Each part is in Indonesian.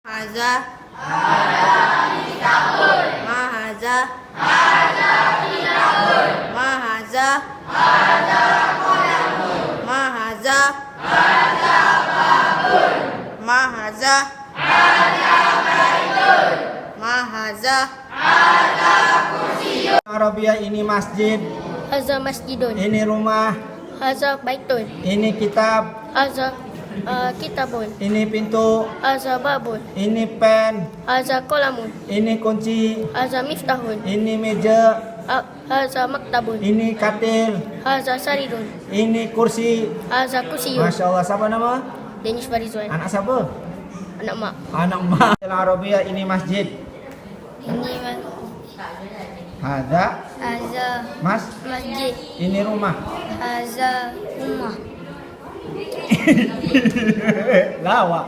Haza Mahaza Mahaza Mahaza Mahaza Mahaza Arabia ini masjid, Haza masjidun. ini rumah, Haza baitun. ini kitab, Haza kitabun. ini pintu, Haza babun. ini pen, Haza kolamun. ini kunci, Haza miftahun. ini meja, Haza maktabun. ini katil, Haza sarirun. ini kursi. Haza kusiyun. Masya Allah, siapa nama? Danish Barizwan. Anak siapa? Anak mak. Anak mak. Arabia ini masjid. Ini Ada Haza mas, masjid. ini rumah. Haza rumah. Lawak.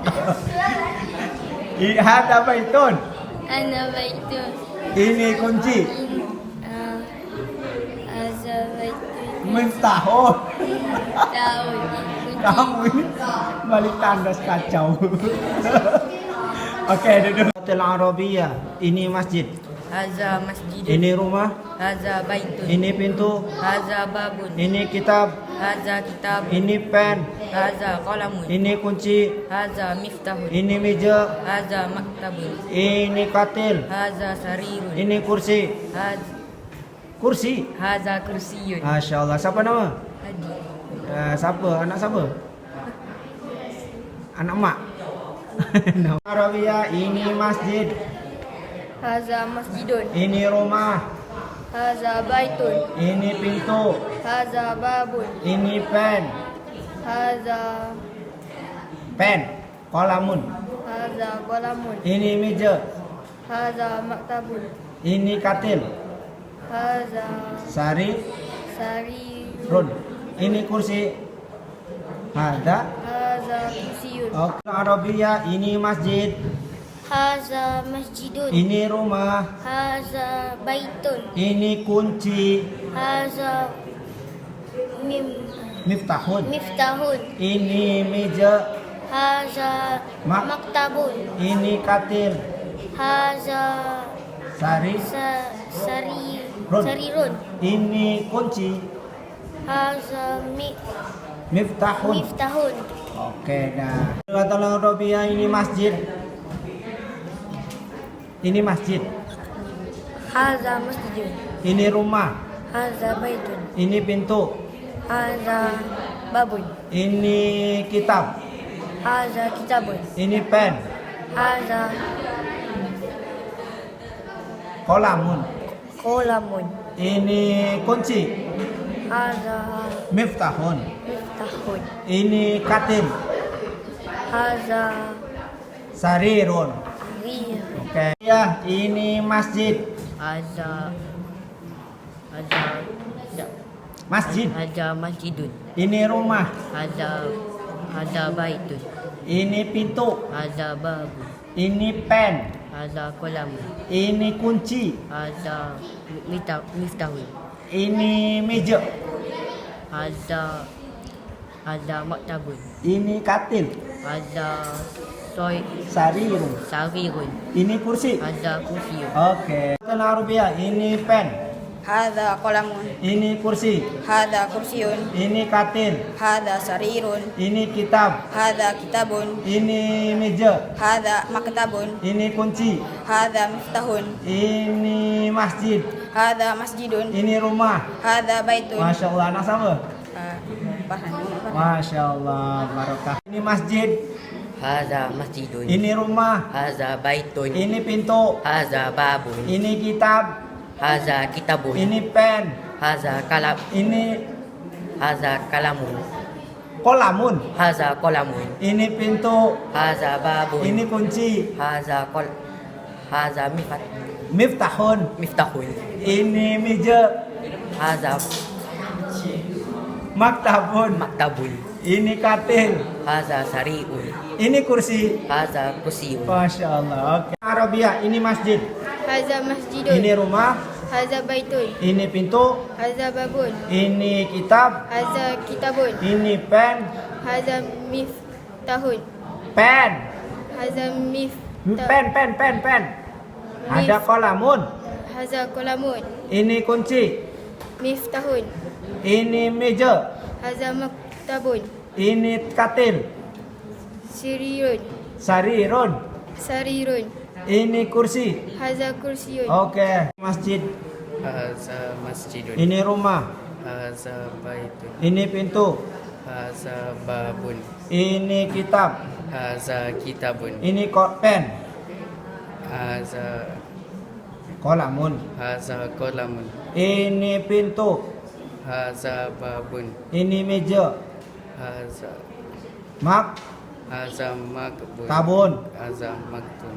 Ada baitun. Ana baitun. Ini kunci. Haza baitun. Miftahun. Tahun. Kamu ini balik tandas kacau. Oke, duduk. Hotel Arabia, ini masjid. Haza masjidun Ini rumah, Haza baitun ini pintu, Haza babun ini kitab, Haza kitab ini pen, Haza qalamun ini kunci, Haza miftahun ini meja, Haza maktabun ini katil, Haza sarirun ini kursi. Kursi. Haza kursiyun. Masya Allah. Siapa nama? Haji. Siapa? Anak siapa? Anak mak. Arabia, ini masjid, Haza masjidun. ini rumah, Haza baitun. ini pintu, Haza babun. ini pen, Haza kolamun, Haza kolamun. ini meja, Haza maktabun. ini katil, Haza sari, sarirun. ini kursi. Ada. Haza kusiyun. Oke, Arabia, ini masjid, Haza masjidun. ini rumah, Haza baitun. ini kunci, Haza miftahun, miftahun. ini meja, Haza maktabun. ini katil, Haza sari, sarirun. ini kunci, Haza miftahun. miftahun. Oke, dah. Hotel Arabia, ini masjid. Ini masjid. Haza masjidun. Ini rumah. Haza baitun. Ini pintu. Haza babun. Ini kitab. Haza kitabun. Ini pen. Haza Kolamun. kolamun. Ini kunci. Haza Miftahun. miftahun. Ini katil. Haza Sarirun. rir. Oke. Ya, ini masjid. Haza Masjid. Haza masjidun Ini rumah. Haza baitun Ini pintu. Haza babun Ini pen. Haza qalamun Ini kunci. Haza miftahun Ini meja. Haza maktabun Ini katil. Haza Sarirun. sarirun Ini kursi. Haza kursiyun Oke. Hotel Arabia, ini pen. Haza qalamun Ini kursi. Haza kursiyun Ini katil. Haza sarirun Ini kitab. Haza kitabun Ini meja. Haza maktabun Ini kunci. Haza miftahun Ini masjid. Haza masjidun Ini rumah. Haza baitun. Masya Allah. Anak sama? Bahan. Masya Allah. Barakah. Ini masjid. Haza masjidun Ini rumah. Haza baitun Ini pintu. Haza babun Ini kitab. Haza kitabun Ini pen. Haza Ini kalamun kolamun. Haza qalamun Ini pintu. Haza babun Ini kunci. Haza Miftahun. miftahun Ini meja. Haza Maktabun. maktabun Ini katil. Haza sariun Ini kursi. Haza kursiyun Masya Allah. Oke. Arabia, ini masjid. Haza masjidun. Ini rumah. Haza baitun. Ini pintu. Haza babun. Ini kitab. Haza kitabun. Ini pen. Haza miftahun. Pen. Haza Pen. Ada kolamun. Haza kolamun. Ini kunci. Miftahun. Ini meja. Haza maktabun. Ini katil. Sirirun. Sarirun. Sarirun. Ini kursi. Haza kursiyun. Oke. Masjid. Haza masjidun. Ini rumah. Haza baitun. Ini pintu. Haza babun. Ini kitab. Haza kitabun. Ini pen. Haza Kolamun. kolamun. Ini pintu. Haza babun. Ini meja. Haza makbun. Tabun. Haza maktun.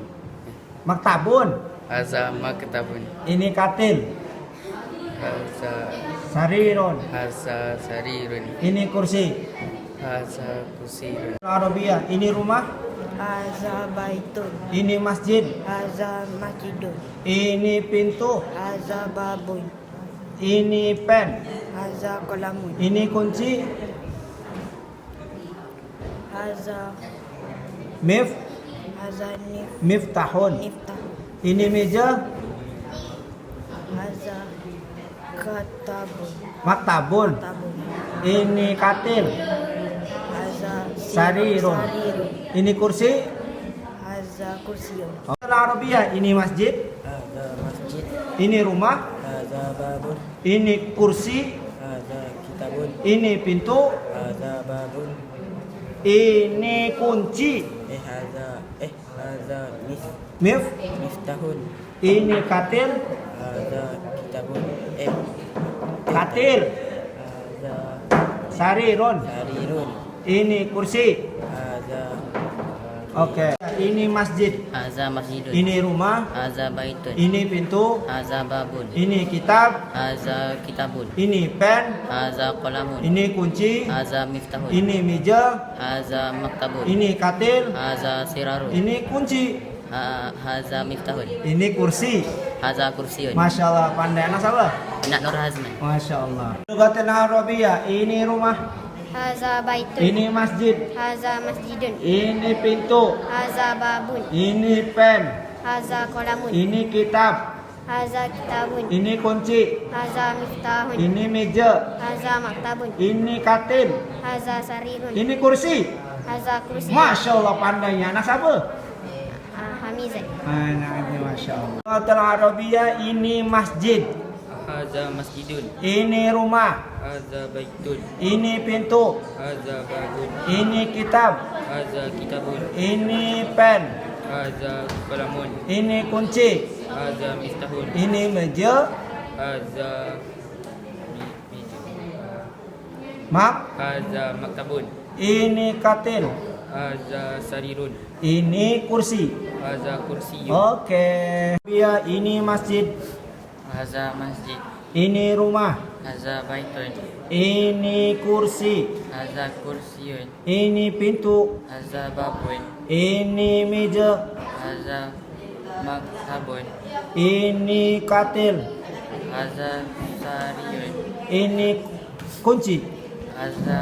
Maktabun. Haza maktabun. Ini katil. Haza Sarirun. sarirun. Ini kursi. Haza kusirun. Arabia. Ini rumah. Haza baitun. Ini masjid. Haza masjidun. Ini pintu. Haza babun. Ini pen. Haza kolamun. Ini kunci. Haza Haza miftahun. niftahun. Ini meja. Haza katabun. Maktabun. Tabun. Ini katil. Haza Sarirun. sarirun. Ini kursi. Haza kursiyun. Arabia. Ini masjid. Haza masjid. Ini rumah. Haza babun. Ini kursi. Haza kitabun. Ini pintu. Haza babun. Ini kunci. Haza miftahun. Ini katil. Haza kitabun. Katil. Haza Sarirun. sarirun. Ini kursi. Haza Oke. Ini masjid. Haza masjidun. Ini rumah. Haza baitun. Ini pintu. Haza babun. Ini kitab. Haza kitabun. Ini pen. Haza kolamun. Ini kunci. Haza miftahun. Ini meja. Haza maktabun. Ini katil. Haza sirarun. Ini kunci. Haza miftahun. Ini kursi. Haza kursiyun. Masya Allah. Pandai anak salah. Nak Nur Hazman. Masya Allah. Lugatul Arabia. Ini rumah. Haza baitun. Ini masjid. Haza masjidun. Ini pintu. Haza babun. Ini pen. Haza kolamun. Ini kitab. Haza kitabun. Ini kunci. Haza miftahun. Ini meja. Haza maktabun. Ini katil. Haza sarirun. Ini kursi. Haza kursi. Masya Allah pandainya. Anak siapa? Hamizah. Anak ini Masya Allah. Lugatul Arabia. Ini masjid. Haza masjidun. Ini rumah. Haza baitun. Ini pintu. Haza babun. Ini kitab. Haza kitabun. Ini pen. Haza kolamun. Ini kunci. Haza miftahun. Ini meja. Haza Haza maktabun. Ini katil. Haza sarirun. Ini kursi. Haza kursiyun. Oke. Ya, ini masjid. Haza masjid. Ini rumah. Haza baitun. Ini kursi. Haza kursiyun. Ini pintu. Haza babun. Ini meja. Haza maktabun. Ini katil. Haza sariyun. Ini kunci. Haza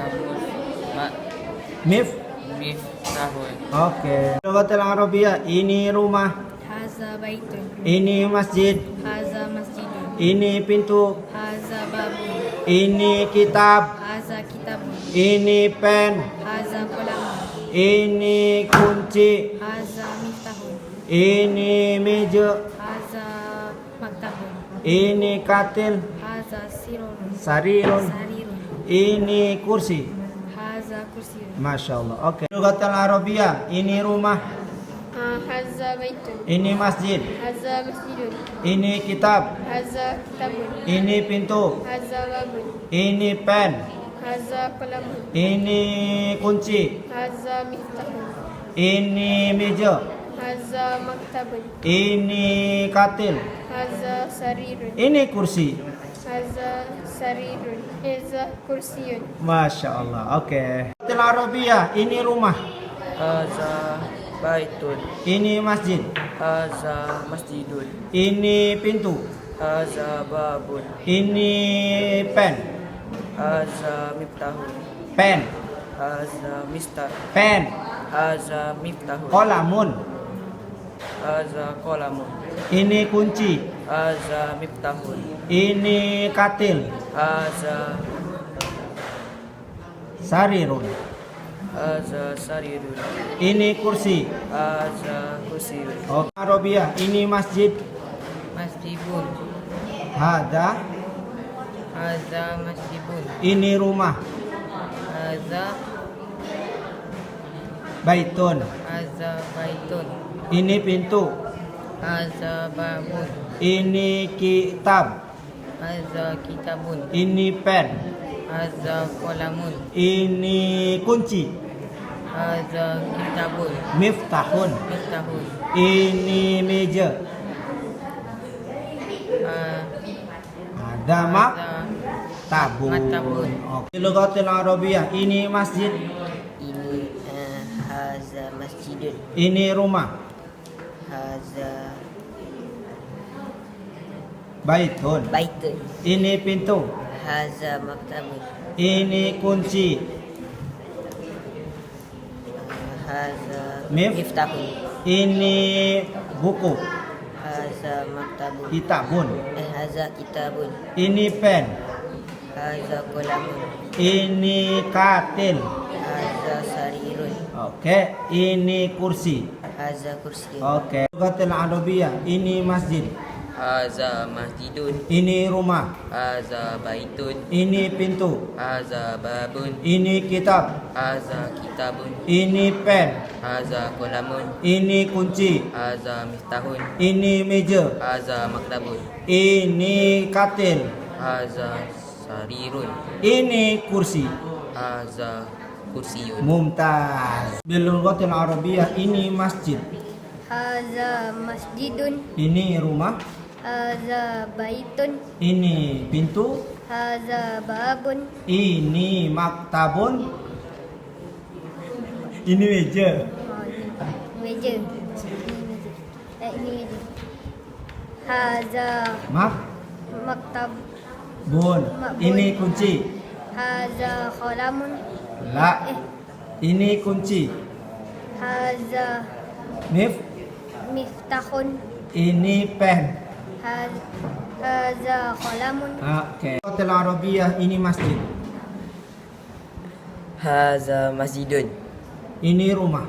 Mif. miftahun. Oke. Lugatul Arabia. Ini rumah. Haza baitun. Ini masjid. Haza masjidun. Ini pintu. Haza babun. Ini kitab. Haza kitabun. Ini pen. Haza kolamun. Ini kunci. Haza miftahun. Ini meja. Haza maktabun. Ini katil. Haza sirun. Sarirun. Sarirun. Ini kursi. Haza kursiyun. Masya Allah. Oke. Lugatul Arabia. Ini rumah. Haza baitun. Ini masjid. Haza masjidun. Ini kitab. Haza kitabun. Ini pintu. Haza babun. Ini pen. Haza kolamun. Ini kunci. Haza miftahun. Ini meja. Haza maktabun. Ini katil. Haza sarirun. Ini kursi. Haza sarirun. Haza kursiyun. Masya Allah. Oke. Lugatul Arabia. Ini rumah. Haza baitun. Ini masjid. Haza masjidun. Ini pintu. Haza babun. Ini pen. Haza miftahun. Pen. Haza Pen. Haza miftahun. Kolamun. Haza qalamun. Ini kunci. Haza miftahun. Ini katil. Haza Sarirun. haza sarirun. Ini kursi. Haza kursiyun. Oke. Arabia. Ini masjid. Masjidun. Hada. Haza masjidun. Ini rumah. Haza Baitun. haza baitun. Ini pintu. Haza babun. Ini kitab. Haza kitabun. Ini pen. Haza qalamun. Ini kunci. Haza kitabun. Miftahun. Miftahun. Ini meja. Ada tabun. Maktabun. Oke. Lughatil Arabiyah. Ini masjid. Ini haza masjidun. Ini rumah. Haza Baitun. baitun. Ini pintu. Haza maktabun. Ini kunci. Haza Miftahun. Ini buku. Haza maktabun. Kitabun. Haza kitabun. Ini pen. Haza qalamun. Ini katil. Haza sarirun. Oke. Ini kursi. Haza kursiyun. Oke. Lughatil Arabiyah. Ini masjid. Haza masjidun. Ini rumah. Haza baitun. Ini pintu. Haza babun. Ini kitab. Haza kitabun. Ini pen. Haza qalamun. Ini kunci. Haza miftahun. Ini meja. Haza maktabun. Ini katil. Haza sarirun. Ini kursi. Haza kursiyun. Mumtaz. Bil lughatil Arabiyah. Ini masjid. Haza masjidun. Ini rumah. Haza baitun. Ini pintu. Haza babun. Ini maktabun. Ini meja. Oh, ini meja. Ini meja. Ini meja. Haza maktab. Makbun. Ini kunci. Haza qalamun. La. Ini kunci. Haza miftahun. Ini pen. Haza qalamun. Oke. Hotel Arabiyah. Ini masjid. Haza masjidun. Ini rumah.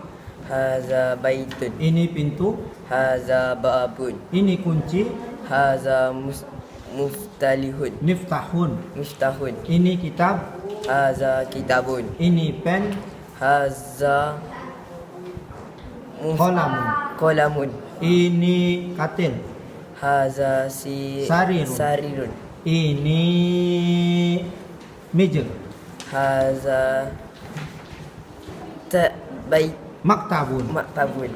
Haza baitun. Ini pintu. Haza babun. Ini kunci. Haza muftalihun. Miftahun. Miftahun. Ini kitab. Haza kitabun. Ini pen. Haza Qalamun. qalamun. Ini katil. Haza Sarirun. sarirun. Ini meja. Haza bait Maktabun. maktabun.